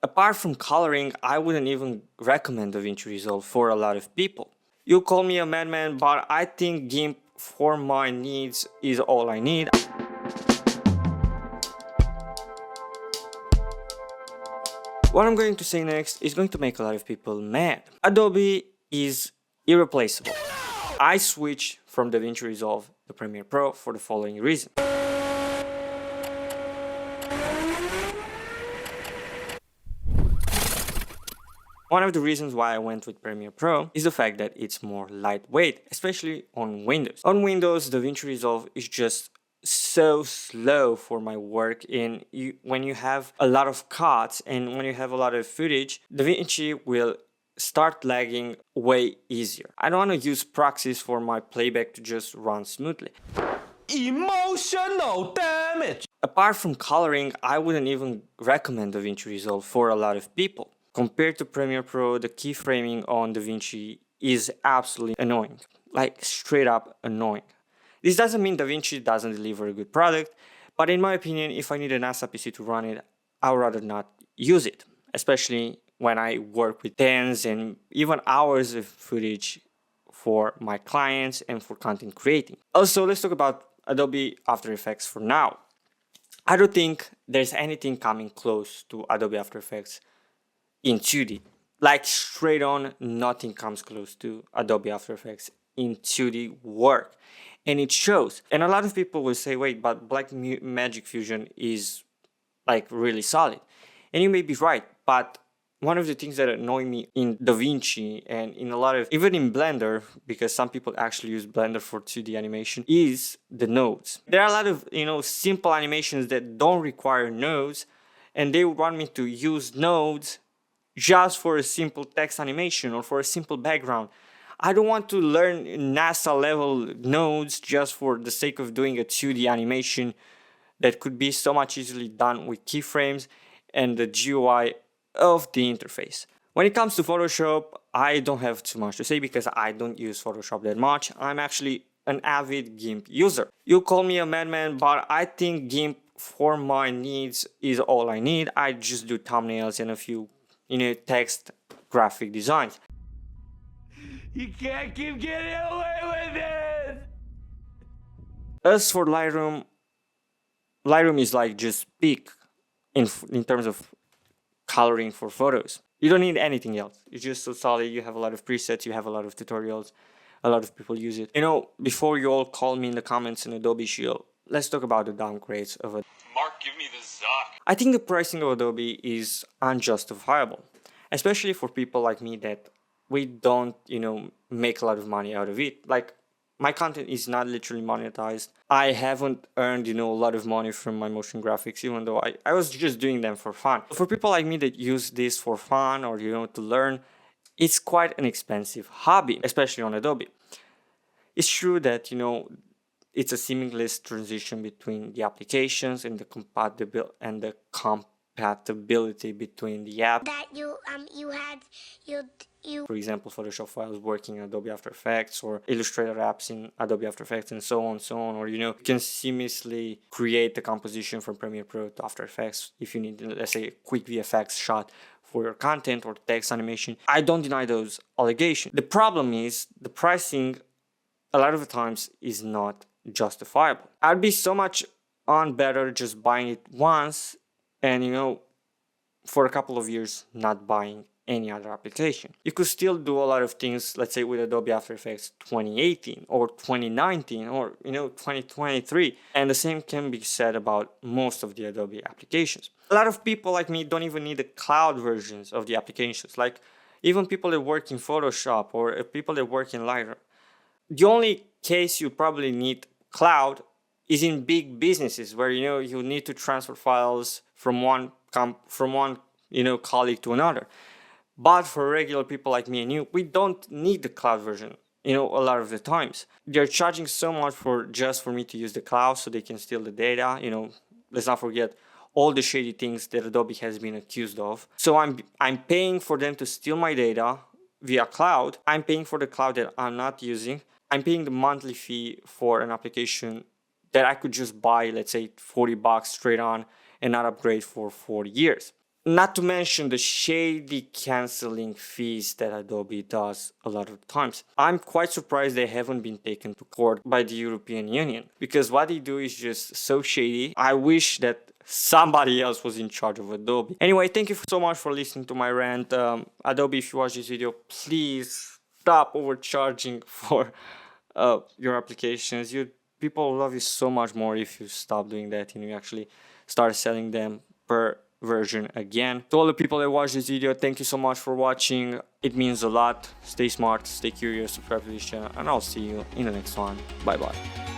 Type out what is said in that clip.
Apart from coloring, I wouldn't even recommend DaVinci Resolve for a lot of people. You call me a madman, but I think GIMP for my needs is all I need. What I'm going to say next is going to make a lot of people mad. Adobe is irreplaceable. I switched from DaVinci Resolve to Premiere Pro for the following reason. One of the reasons why I went with Premiere Pro is the fact that it's more lightweight, especially on Windows. On Windows, DaVinci Resolve is just so slow for my work, and when you have a lot of cuts and when you have a lot of footage, DaVinci will start lagging way easier. I don't want to use proxies for my playback to just run smoothly. Emotional damage! Apart from coloring, I wouldn't even recommend DaVinci Resolve for a lot of people. Compared to Premiere Pro, the keyframing on DaVinci is absolutely annoying. Like, straight up annoying. This doesn't mean DaVinci doesn't deliver a good product, but in my opinion, if I need a NASA PC to run it, I would rather not use it, especially when I work with tens and even hours of footage for my clients and for content creating. Also, let's talk about Adobe After Effects for now. I don't think there's anything coming close to Adobe After Effects in 2D. Like, straight on, nothing comes close to Adobe After Effects in 2D work. And it shows. And a lot of people will say, wait, but Blackmagic Fusion is like really solid. And you may be right, but one of the things that annoy me in DaVinci and in a lot of, even in Blender, because some people actually use Blender for 2D animation, is the nodes. There are a lot of, simple animations that don't require nodes, and they want me to use nodes just for a simple text animation or for a simple background. I don't want to learn NASA level nodes just for the sake of doing a 2D animation that could be so much easily done with keyframes and the GUI of the interface. When it comes to Photoshop, I don't have too much to say because I don't use Photoshop that much. I'm actually an avid GIMP user. You call me a madman, but I think GIMP for my needs is all I need. I just do thumbnails and a few text graphic designs. You can't keep getting away with it! As for Lightroom is like just peak in terms of coloring for photos. You don't need anything else. It's just so solid. You have a lot of presets, you have a lot of tutorials, a lot of people use it. Before you all call me in the comments in Adobe Shield, let's talk about the downgrades of it. Mark, give me the Zuck. I think the pricing of Adobe is unjustifiable, especially for people like me that we don't, make a lot of money out of it. Like, my content is not literally monetized. I haven't earned, a lot of money from my motion graphics, even though I was just doing them for fun. For people like me that use this for fun or, to learn, it's quite an expensive hobby, especially on Adobe. It's true that, it's a seamless transition between the applications and the compatibility between the app. That you For example, Photoshop files working in Adobe After Effects, or Illustrator apps in Adobe After Effects, and so on, or you can seamlessly create the composition from Premiere Pro to After Effects if you need, let's say, a quick VFX shot for your content or text animation. I don't deny those allegations. The problem is the pricing a lot of the times is not justifiable. I'd be so much on better just buying it once and for a couple of years not buying any other application. You could still do a lot of things, let's say with Adobe After Effects 2018 or 2019 or 2023, and the same can be said about most of the Adobe applications. A lot of people like me don't even need the cloud versions of the applications, like even people that work in Photoshop or people that work in Lightroom. The only case you probably need cloud is in big businesses where you need to transfer files from one colleague to another. But for regular people like me and you, we don't need the cloud version, a lot of the times. They're charging so much for me to use the cloud so they can steal the data. Let's not forget all the shady things that Adobe has been accused of. So I'm paying for them to steal my data via cloud. I'm paying for the cloud that I'm not using. I'm paying the monthly fee for an application that I could just buy, let's say $40 straight on and not upgrade for 40 years. Not to mention the shady canceling fees that Adobe does a lot of times. I'm quite surprised they haven't been taken to court by the European Union, because what they do is just so shady. I wish that somebody else was in charge of Adobe. Anyway, thank you so much for listening to my rant. Adobe, if you watch this video, please stop overcharging for your applications. People love you so much more if you stop doing that and you actually start selling them per version again. To all the people that watch this video, thank you so much for watching. It means a lot. Stay smart, stay curious, subscribe to this channel, and I'll see you in the next one. Bye bye.